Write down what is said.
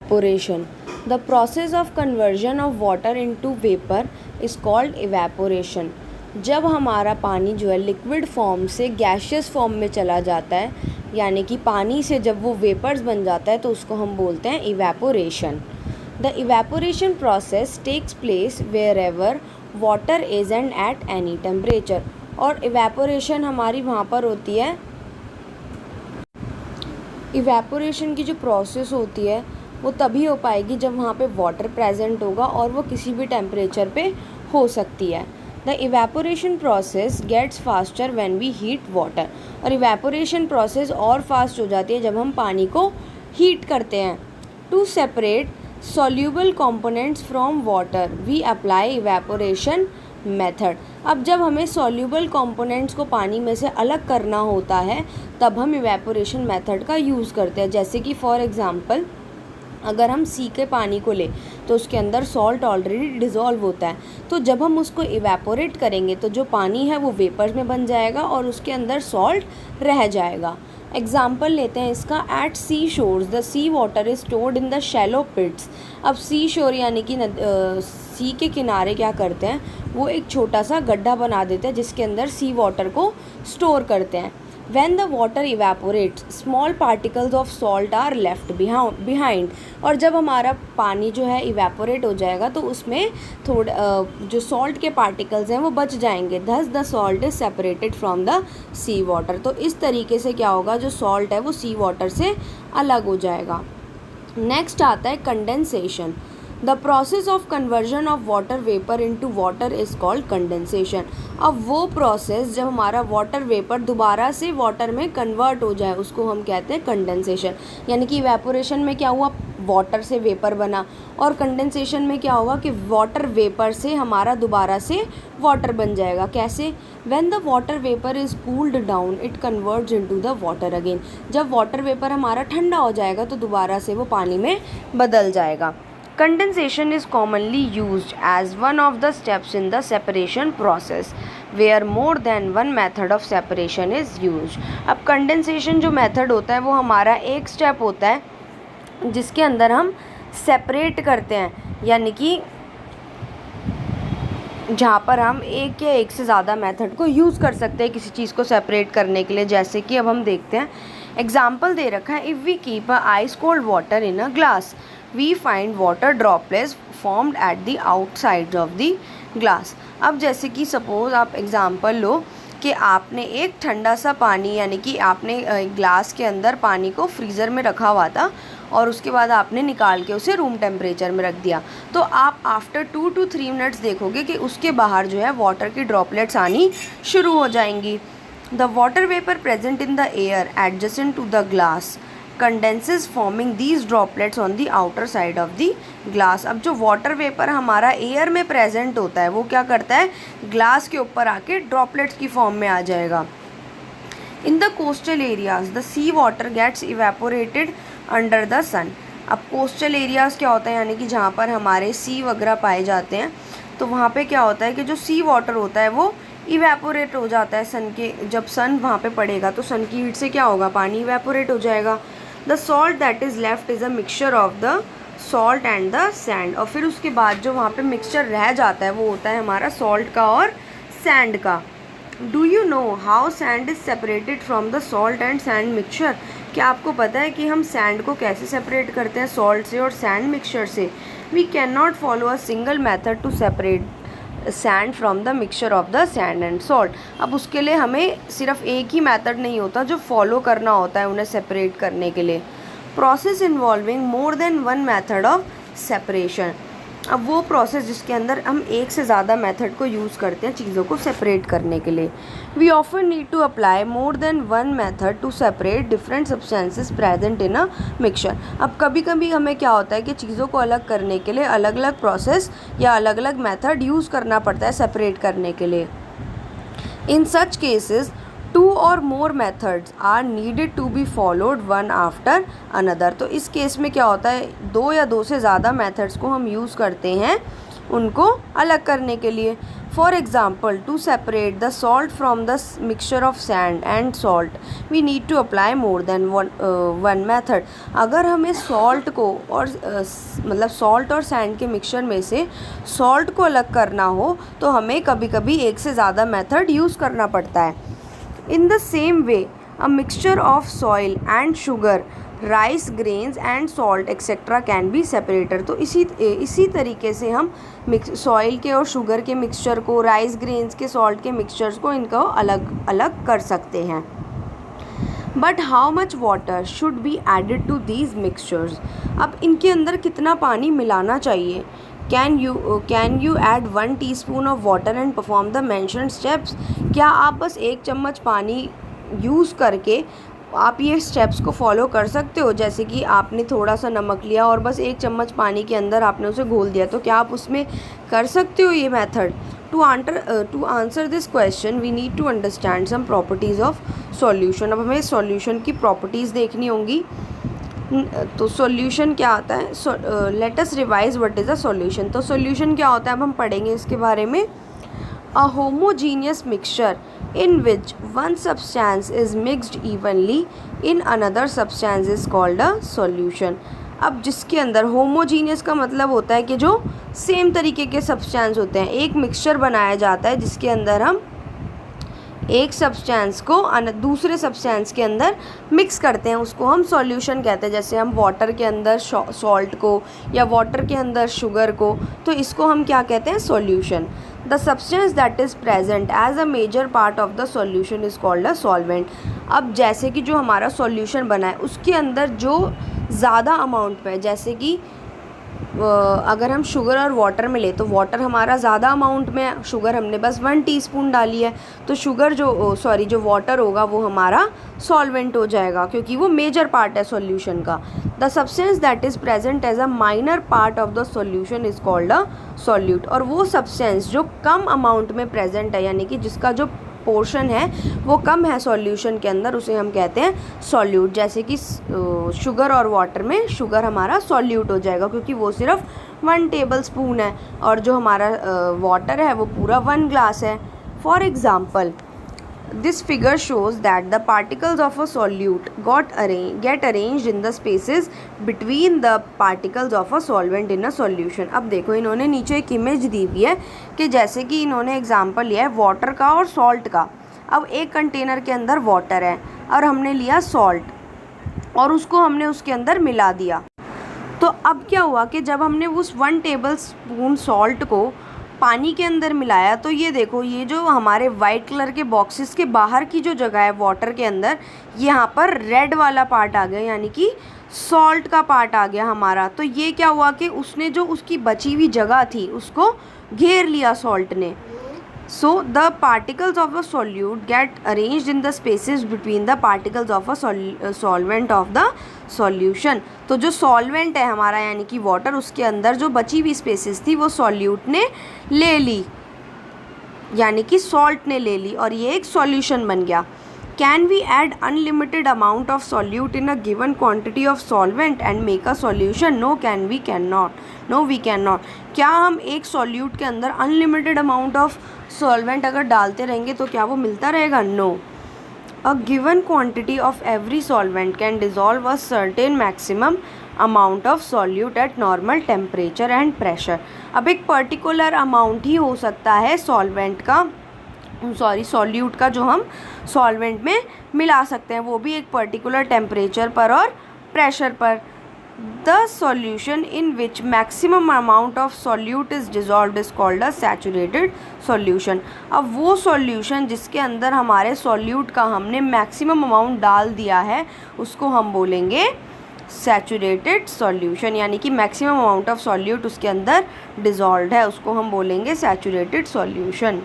Evaporation. The process of conversion of water into vapor is called evaporation. जब हमारा पानी जो है लिक्विड फॉर्म से गैशियस फॉर्म में चला जाता है, यानी कि पानी से जब वो वेपर्स बन जाता है तो उसको हम बोलते हैं evaporation. The evaporation process takes place wherever water is and at any temperature. और इवेपोरेशन हमारी वहाँ पर होती है. इवेपोरेशन की जो प्रोसेस होती है वो तभी हो पाएगी जब वहाँ पे वाटर प्रेजेंट होगा और वो किसी भी टेम्परेचर पे हो सकती है. The evaporation process gets faster when we heat water. और इवेपोरेशन प्रोसेस और फास्ट हो जाती है जब हम पानी को हीट करते हैं. To separate soluble components from water we apply evaporation method. अब जब हमें सॉल्यूबल कंपोनेंट्स को पानी में से अलग करना होता है तब हम इवेपोरेशन मेथड का यूज़ करते हैं. जैसे कि फॉर एग्ज़ाम्पल अगर हम सी के पानी को लें तो उसके अंदर सॉल्ट ऑलरेडी डिज़ोल्व होता है, तो जब हम उसको इवेपोरेट करेंगे तो जो पानी है वो वेपर्स में बन जाएगा और उसके अंदर सॉल्ट रह जाएगा. एग्ज़ाम्पल लेते हैं इसका. At sea shores the sea water is stored in the shallow pits. अब सी शोर यानी कि सी के किनारे क्या करते हैं, वो एक छोटा सा गड्ढा बना देते हैं जिसके अंदर सी वाटर को स्टोर करते हैं. When the water evaporates, small particles of salt are left behind. और जब हमारा पानी जो है इवेपोरेट हो जाएगा तो उसमें थोड़ा जो सॉल्ट के पार्टिकल्स हैं वो बच जाएंगे. Thus the salt is separated from the sea water. तो इस तरीके से क्या होगा, जो सॉल्ट है वो सी वाटर से अलग हो जाएगा. नेक्स्ट आता है condensation. The process of conversion of water vapour into water is called condensation. अब वो प्रोसेस जब हमारा वाटर वेपर दोबारा से वाटर में कन्वर्ट हो जाए उसको हम कहते हैं कंडेंसेशन. यानी कि इवेपोरेशन में क्या हुआ, वाटर से वेपर बना, और कंडेंसेशन में क्या होगा कि वाटर वेपर से हमारा दोबारा से वाटर बन जाएगा. कैसे? When the water vapour is cooled down it converts into the water again. जब वाटर वेपर हमारा ठंडा हो जाएगा तो दोबारा से वो पानी में बदल जाएगा. Condensation is commonly used as one of the steps in the separation process where more than one method of separation is used. अब condensation जो method होता है वो हमारा एक step होता है जिसके अंदर हम separate करते हैं, यानी कि जहाँ पर हम एक या एक से ज़्यादा मेथड को यूज़ कर सकते हैं किसी चीज़ को सेपरेट करने के लिए. जैसे कि अब हम देखते हैं, एग्जाम्पल दे रखा है. If we keep a ice cold water in a glass we find water droplets formed at the outside of the glass. अब जैसे कि सपोज़ आप एग्ज़ाम्पल लो कि आपने एक ठंडा सा पानी, यानी कि आपने ग्लास के अंदर पानी को फ्रीज़र में रखा हुआ था और उसके बाद आपने निकाल के उसे रूम टेम्परेचर में रख दिया, तो आप आफ्टर 2 to 3 मिनट्स देखोगे कि उसके बाहर जो है वाटर की ड्रॉपलेट्स आनी शुरू हो जाएंगी. The water vapour present in the air adjacent to the glass condenses forming these droplets on the outer side of the glass. अब जो वाटर वेपर हमारा एयर में प्रेजेंट होता है वो क्या करता है, ग्लास के ऊपर आके ड्रॉपलेट्स की फॉर्म में आ जाएगा. In the coastal areas the sea water gets evaporated under the sun. अब कोस्टल एरियाज़ क्या होता है, यानी कि जहाँ पर हमारे सी वगैरह पाए जाते हैं तो वहाँ पे क्या होता है कि जो सी वाटर होता है वो इवेपोरेट हो जाता है सन के. जब सन वहाँ पे पड़ेगा तो सन की हीट से क्या होगा, पानी इवेपोरेट हो जाएगा. The salt that is left is a mixture of the salt and the sand. और फिर उसके बाद जो वहाँ पे मिक्सचर रह जाता है वो होता है हमारा सॉल्ट का और सैंड का. Do you know how sand is separated from the salt and sand mixture. क्या आपको पता है कि हम सैंड को कैसे सेपरेट करते हैं सॉल्ट से और सैंड मिक्सचर से. We can not follow a single method to separate sand from the mixture of the sand and salt. अब उसके लिए हमें सिर्फ एक ही मेथड नहीं होता जो फॉलो करना होता है उन्हें सेपरेट करने के लिए. Process involving more than one method of separation. अब वो प्रोसेस जिसके अंदर हम एक से ज़्यादा मेथड को यूज़ करते हैं चीज़ों को सेपरेट करने के लिए. We often need to apply more than one method to separate different substances present in a mixture. अब कभी कभी हमें क्या होता है कि चीज़ों को अलग करने के लिए अलग अलग प्रोसेस या अलग अलग मेथड यूज़ करना पड़ता है सेपरेट करने के लिए. इन such cases 2 or more methods are needed to be followed one after another. तो इस केस में क्या होता है, 2 या 2 से ज़्यादा मेथड्स को हम यूज़ करते हैं उनको अलग करने के लिए. For example, to separate the salt from the mixture of sand and salt, we need to apply more than one method. अगर हमें सॉल्ट को और मतलब सॉल्ट और सैंड के मिक्सचर में से सॉल्ट को अलग करना हो तो हमें कभी कभी एक से ज़्यादा मेथड यूज़ करना पड़ता है. In the same way, a mixture of soil and sugar, rice grains and salt etcetera can be separated. तो इसी तरीके से हम सॉइल के और शुगर के मिक्सचर को, राइस ग्रेन्स के, सॉल्ट के मिक्सचर्स को इनको अलग अलग कर सकते हैं. But how much water should be added to these mixtures. अब इनके अंदर कितना पानी मिलाना चाहिए. Can you add 1 teaspoon of water and perform the mentioned steps. क्या आप बस 1 चम्मच पानी यूज़ करके आप ये स्टेप्स को फॉलो कर सकते हो. जैसे कि आपने थोड़ा सा नमक लिया और बस 1 चम्मच पानी के अंदर आपने उसे घोल दिया, तो क्या आप उसमें कर सकते हो ये method. To answer this question we need to understand some properties of solution. अब हमें सॉल्यूशन की प्रॉपर्टीज़ देखनी होंगी. तो सॉल्यूशन क्या आता है. Let us revise what is a solution. तो सॉल्यूशन क्या होता है अब हम पढ़ेंगे इसके बारे में. A homogeneous mixture in which one substance is mixed evenly in another substance is called a solution. अब जिसके अंदर होमोजीनियस का मतलब होता है कि जो सेम तरीके के सब्सटेंस होते हैं. एक मिक्सचर बनाया जाता है जिसके अंदर हम एक सब्सटेंस को दूसरे सब्सटेंस के अंदर मिक्स करते हैं, उसको हम सॉल्यूशन कहते हैं. जैसे हम वाटर के अंदर सॉल्ट को या वाटर के अंदर शुगर को, तो इसको हम क्या कहते हैं, solution. The substance that is present as a major part of the solution is called a solvent. अब जैसे कि जो हमारा सॉल्यूशन बना है उसके अंदर जो ज़्यादा अमाउंट में, जैसे कि अगर हम शुगर और वाटर में ले तो वाटर हमारा ज़्यादा अमाउंट में, शुगर हमने बस 1 टीस्पून डाली है, तो शुगर जो वाटर होगा वो हमारा सॉल्वेंट हो जाएगा क्योंकि वो मेजर पार्ट है सॉल्यूशन का. The substance that is present as a minor part of the solution is called a solute. और वो सब्सटेंस जो कम अमाउंट में प्रेजेंट है, यानी कि जिसका जो पोर्शन है वो कम है सॉल्यूशन के अंदर, उसे हम कहते हैं सॉल्यूट. जैसे कि शुगर और वाटर में शुगर हमारा सॉल्यूट हो जाएगा क्योंकि वो सिर्फ 1 टेबल स्पून है और जो हमारा वाटर है वो पूरा 1 ग्लास है. For example, this figure shows that the particles of a solute get arranged in the spaces between the particles of a solvent in a solution. अब देखो इन्होंने नीचे एक इमेज दी हुई है कि जैसे कि इन्होंने एग्जांपल लिया है वाटर का और सॉल्ट का. अब एक कंटेनर के अंदर वाटर है और हमने लिया सॉल्ट और उसको हमने उसके अंदर मिला दिया. तो अब क्या हुआ कि जब हमने उस 1 टेबल स्पून सॉल्ट को पानी के अंदर मिलाया तो ये देखो, ये जो हमारे वाइट कलर के बॉक्सेस के बाहर की जो जगह है वाटर के अंदर, यहाँ पर रेड वाला पार्ट आ गया, यानी कि सॉल्ट का पार्ट आ गया हमारा. तो ये क्या हुआ कि उसने जो उसकी बची हुई जगह थी उसको घेर लिया सॉल्ट ने. So the particles of a solute get arranged in the spaces between the particles of a solvent of the solution. तो जो सॉल्वेंट है हमारा यानी कि वाटर, उसके अंदर जो बची हुई स्पेसेस थी वो सॉल्यूट ने ले ली, यानी कि सॉल्ट ने ले ली और ये एक सॉल्यूशन बन गया. Can we add unlimited amount of solute in a given quantity of solvent and make a solution? No, we cannot. No, we cannot. क्या हम एक solute के अंदर unlimited amount of solvent अगर डालते रहेंगे तो क्या वो मिलता रहेगा? No. A given quantity of every solvent can dissolve a certain maximum amount of solute at normal temperature and pressure. अब एक particular amount ही हो सकता है सॉल्यूट का जो हम सॉल्वेंट में मिला सकते हैं, वो भी एक पर्टिकुलर टेम्परेचर पर और प्रेशर पर. The solution in which maximum amount of solute is dissolved is called a saturated solution. अब वो सॉल्यूशन जिसके अंदर हमारे सॉल्यूट का हमने मैक्सिमम अमाउंट डाल दिया है उसको हम बोलेंगे सैचुरेटेड सॉल्यूशन, यानी कि मैक्सिमम अमाउंट ऑफ सॉल्यूट उसके अंदर डिज़ोल्व्ड है, उसको हम बोलेंगे सैचुरेटेड सॉल्यूशन.